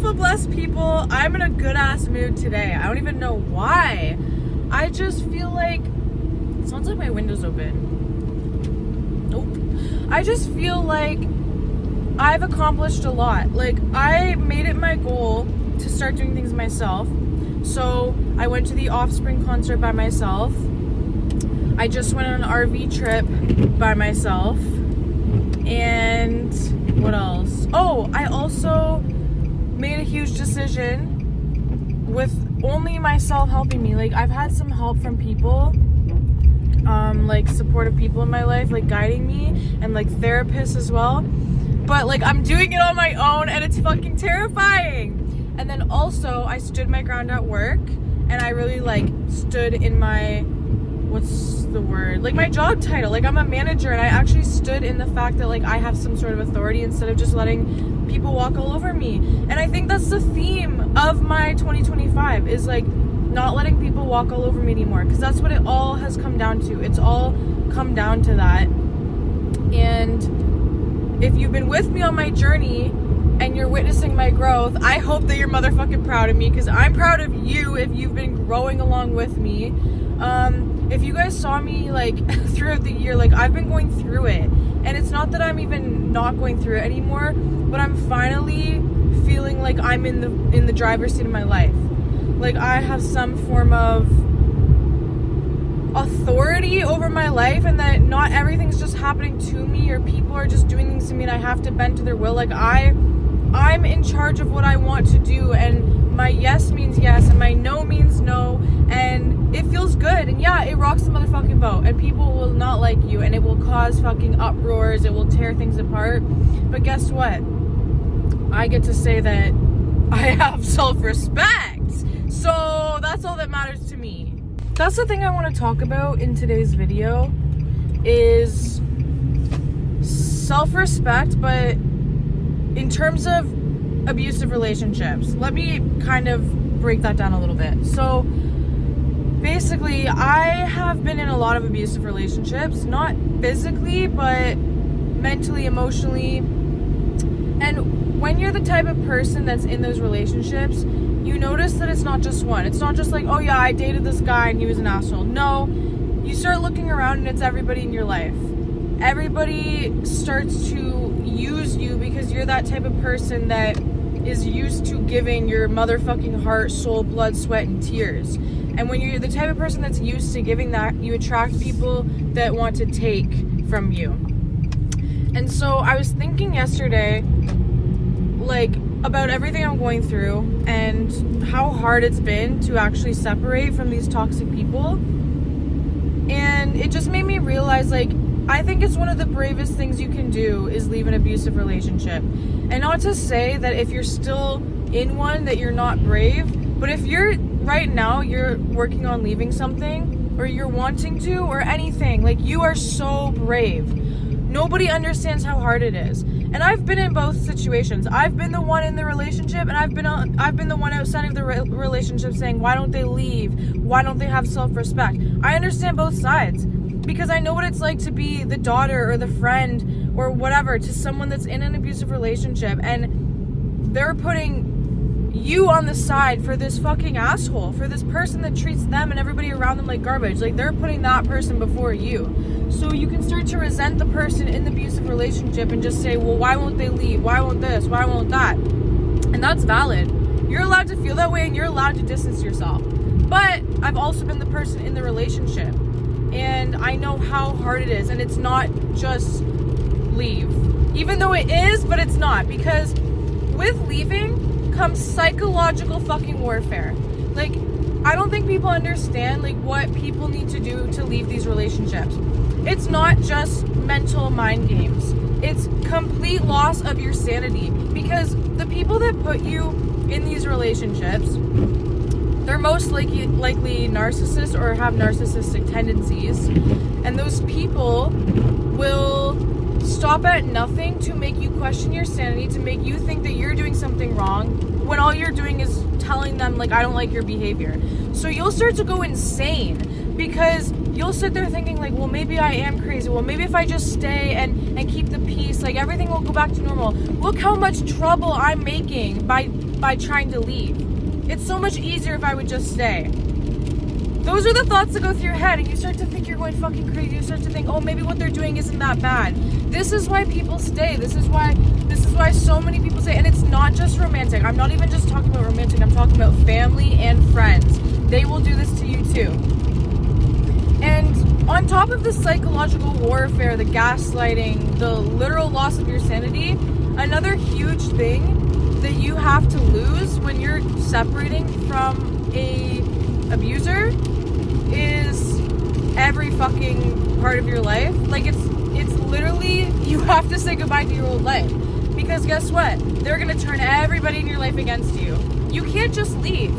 beautiful, blessed people. I'm in a good ass mood today. I don't even know why. I just feel like, it sounds like my window's open. Nope. I just feel like I've accomplished a lot. Like, I made it my goal to start doing things myself. So I went to the Offspring concert by myself. I just went on an RV trip by myself. And what else? Oh, I also made a huge decision with only myself helping me. Like, I've had some help from people, like supportive people in my life, like guiding me, and like therapists as well. But like, I'm doing it on my own and it's fucking terrifying. And then also I stood my ground at work, and I really like stood in my, what's the word? Like my job title. Like, I'm a manager, and I actually stood in the fact that like I have some sort of authority instead of just letting people walk all over me. And I think that's the theme of my 2025 is like not letting people walk all over me anymore, because that's what it all has come down to. It's all come down to that. And if you've been with me on my journey and you're witnessing my growth, I hope that you're motherfucking proud of me, because I'm proud of you if you've been growing along with me. If you guys saw me like throughout the year, like I've been going through it, and it's not that I'm even not going through it anymore, but I'm finally feeling like I'm in the driver's seat of my life. Like, I have some form of authority over my life, and that not everything's just happening to me, or people are just doing things to me and I have to bend to their will. Like, I'm in charge of what I want to do, and my yes means yes and my no means no, and it feels good. And yeah, it rocks the motherfucking boat, and people will not like you, and it will cause fucking uproars, it will tear things apart. But guess what? I get to say that I have self-respect. So that's all that matters to me. That's the thing I want to talk about in today's video, is self-respect, but in terms of abusive relationships. Let me kind of break that down a little bit. So basically, I have been in a lot of abusive relationships, not physically, but mentally, emotionally. And when you're the type of person that's in those relationships, you notice that it's not just one. It's not just like, oh yeah, I dated this guy and he was an asshole. No, you start looking around and it's everybody in your life. Everybody starts to use you because you're that type of person that is used to giving your motherfucking heart, soul, blood, sweat, and tears. And when you're the type of person that's used to giving that, you attract people that want to take from you. And so I was thinking yesterday, like, about everything I'm going through and how hard it's been to actually separate from these toxic people. And it just made me realize, like, I think it's one of the bravest things you can do is leave an abusive relationship. And not to say that if you're still in one that you're not brave, but if you're right now, you're working on leaving something, or you're wanting to, or anything, like, you are so brave. Nobody understands how hard it is. And I've been in both situations. I've been the one in the relationship, and I've been the one outside of the relationship saying, why don't they leave? Why don't they have self-respect? I understand both sides, because I know what it's like to be the daughter or the friend or whatever to someone that's in an abusive relationship, and they're putting you on the side for this fucking asshole, for this person that treats them and everybody around them like garbage. Like, they're putting that person before you. So you can start to resent the person in the abusive relationship and just say, well, why won't they leave? Why won't this? Why won't that? And that's valid. You're allowed to feel that way, and you're allowed to distance yourself. But I've also been the person in the relationship, and I know how hard it is, and it's not just leave. Even though it is, but it's not, because with leaving comes psychological fucking warfare. Like, I don't think people understand, like, what people need to do to leave these relationships. It's not just mental mind games. It's complete loss of your sanity, because the people that put you in these relationships, they're most likely narcissists or have narcissistic tendencies, and those people will stop at nothing to make you question your sanity, to make you think that you're doing something wrong, when all you're doing is telling them, like, I don't like your behavior. So you'll start to go insane, because you'll sit there thinking like, well, maybe I am crazy. Well, maybe if I just stay and keep the peace, like everything will go back to normal. Look how much trouble I'm making by trying to leave. It's so much easier if I would just stay. Those are the thoughts that go through your head, and you start to think you're going fucking crazy. You start to think, oh, maybe what they're doing isn't that bad. This is why people stay. This is why so many people stay. And it's not just romantic. I'm not even just talking about romantic. I'm talking about family and friends. They will do this to you too. And on top of the psychological warfare, the gaslighting, the literal loss of your sanity, another huge thing that you have to lose when you're separating from a abuser is every fucking part of your life. Like it's literally, you have to say goodbye to your old life, because guess what, they're gonna turn everybody in your life against you. You can't just leave.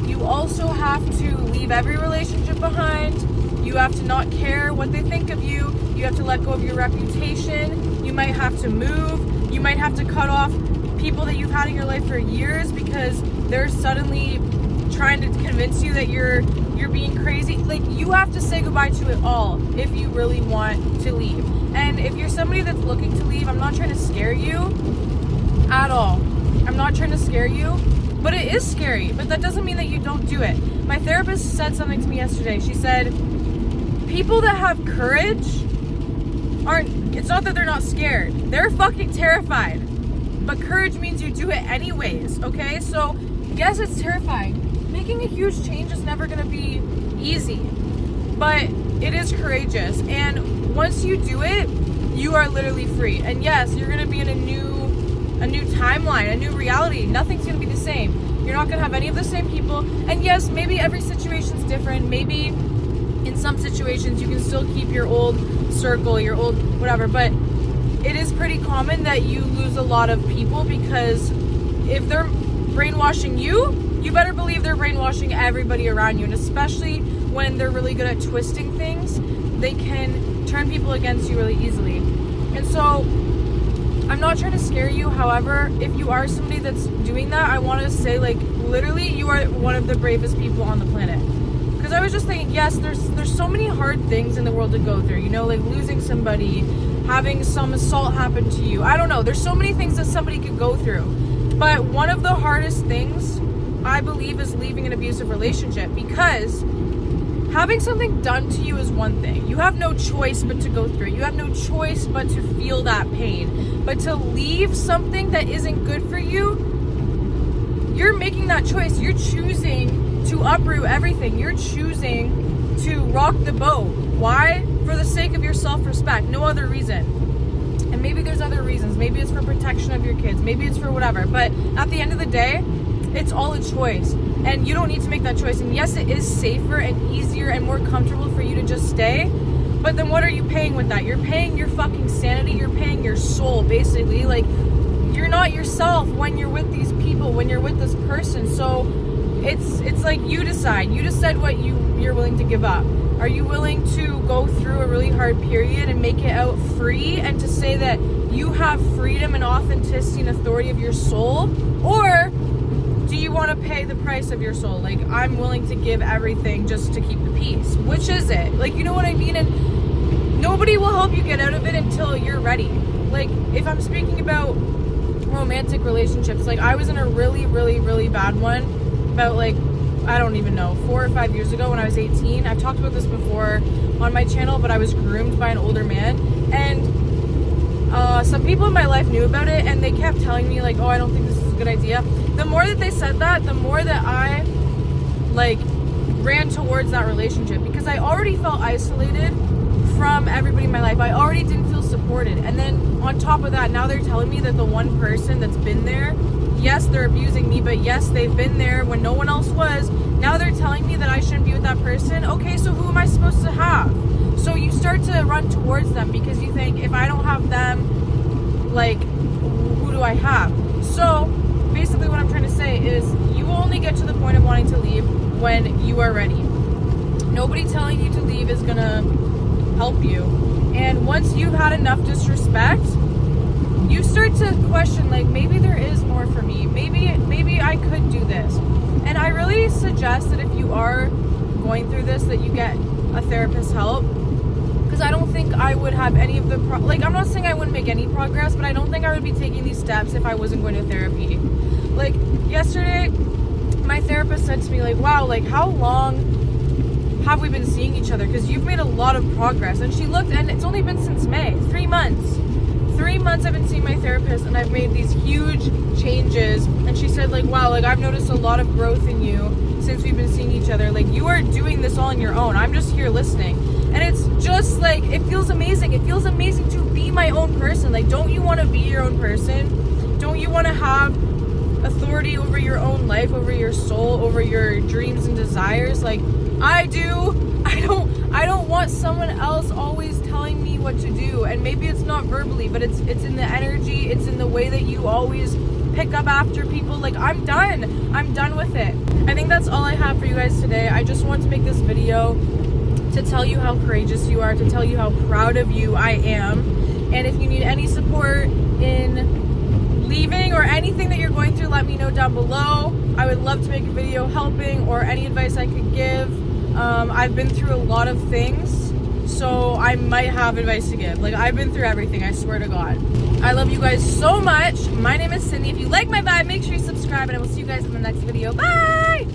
You also have to leave every relationship behind. You have to not care what they think of you. You have to let go of your reputation. You might have to move. You might have to cut off people that you've had in your life for years because they're suddenly trying to convince you that you're being crazy. Like, you have to say goodbye to it all if you really want to leave. And if you're somebody that's looking to leave, I'm not trying to scare you at all. I'm not trying to scare you, but it is scary. But that doesn't mean that you don't do it. My therapist said something to me yesterday. She said, people that have courage it's not that they're not scared. They're fucking terrified. But courage means you do it anyways, okay? So, yes, it's terrifying. Making a huge change is never going to be easy, but it is courageous. And once you do it, you are literally free. And yes, you're going to be in a new timeline, a new reality. Nothing's going to be the same. You're not going to have any of the same people. And yes, maybe every situation's different. Maybe in some situations you can still keep your old circle, your old whatever, but it is pretty common that you lose a lot of people, because if they're brainwashing you, you better believe they're brainwashing everybody around you. And especially when they're really good at twisting things, they can turn people against you really easily. And so I'm not trying to scare you. However, if you are somebody that's doing that, I want to say, like, literally, you are one of the bravest people on the planet. Because I was just thinking, yes, there's so many hard things in the world to go through, you know, like losing somebody, having some assault happen to you. I don't know. There's so many things that somebody could go through. But one of the hardest things, I believe, is leaving an abusive relationship, because having something done to you is one thing. You have no choice but to go through it. You have no choice but to feel that pain. But to leave something that isn't good for you, you're making that choice. You're choosing to uproot everything. You're choosing to rock the boat. Why? For the sake of your self-respect. No other reason. And maybe there's other reasons. Maybe it's for protection of your kids. Maybe it's for whatever. But at the end of the day, it's all a choice. And you don't need to make that choice. And yes, it is safer and easier and more comfortable for you to just stay. But then what are you paying with that? You're paying your fucking sanity. You're paying your soul, basically. Like, you're not yourself when you're with these people, when you're with this person. So it's like you decide. You decide what you're willing to give up. Are you willing to go through a really hard period and make it out free, and to say that you have freedom and authenticity and authority of your soul? Or do you want to pay the price of your soul? Like, I'm willing to give everything just to keep the peace. Which is it? Like, you know what I mean? And nobody will help you get out of it until you're ready. Like, if I'm speaking about romantic relationships, like, I was in a really, really, really bad one about, like, I don't even know, 4 or 5 years ago when I was 18. I've talked about this before on my channel, but I was groomed by an older man. And some people in my life knew about it, and they kept telling me, like, oh, I don't think this is a good idea. The more that they said that, the more that I, like, ran towards that relationship, because I already felt isolated from everybody in my life. I already didn't feel supported. And then on top of that, now they're telling me that the one person that's been there, yes, they're abusing me, but yes, they've been there when no one else was. Now they're telling me that I shouldn't be with that person. Okay, so who am I supposed to have? So you start to run towards them, because you think, if I don't have them, like, who do I have? So basically what I'm trying to say is, you will only get to the point of wanting to leave when you are ready. Nobody telling you to leave is gonna help you. And once you've had enough disrespect, you start to question, like, maybe there is more for me. Maybe I could do this. And I really suggest that if you are going through this that you get a therapist help. Because I don't think I would have any of the like, I'm not saying I wouldn't make any progress, but I don't think I would be taking these steps if I wasn't going to therapy. Like yesterday, my therapist said to me, like, wow, like how long have we been seeing each other? Because you've made a lot of progress. And she looked, and it's only been since May, 3 months. 3 months I've been seeing my therapist, and I've made these huge changes. And she said, like, wow, like I've noticed a lot of growth in you since we've been seeing each other. Like, you are doing this all on your own. I'm just here listening. And it's just like, it feels amazing. It feels amazing to be my own person. Like, don't you want to be your own person? Don't you want to have authority over your own life, over your soul, over your dreams and desires? Like I do. I don't want someone else always telling me what to do. And maybe it's not verbally, but it's in the energy, it's in the way that you always pick up after people. Like, I'm done with it. I think that's all I have for you guys today. I just want to make this video to tell you how courageous you are, to tell you how proud of you I am. And if you need any support in leaving or anything that you're going through, let me know down below. I would love to make a video helping, or any advice I could give. I've been through a lot of things, so I might have advice to give. Like, I've been through everything, I swear to God. I love you guys so much. My name is Cindy. If you like my vibe, make sure you subscribe, and I will see you guys in the next video. Bye!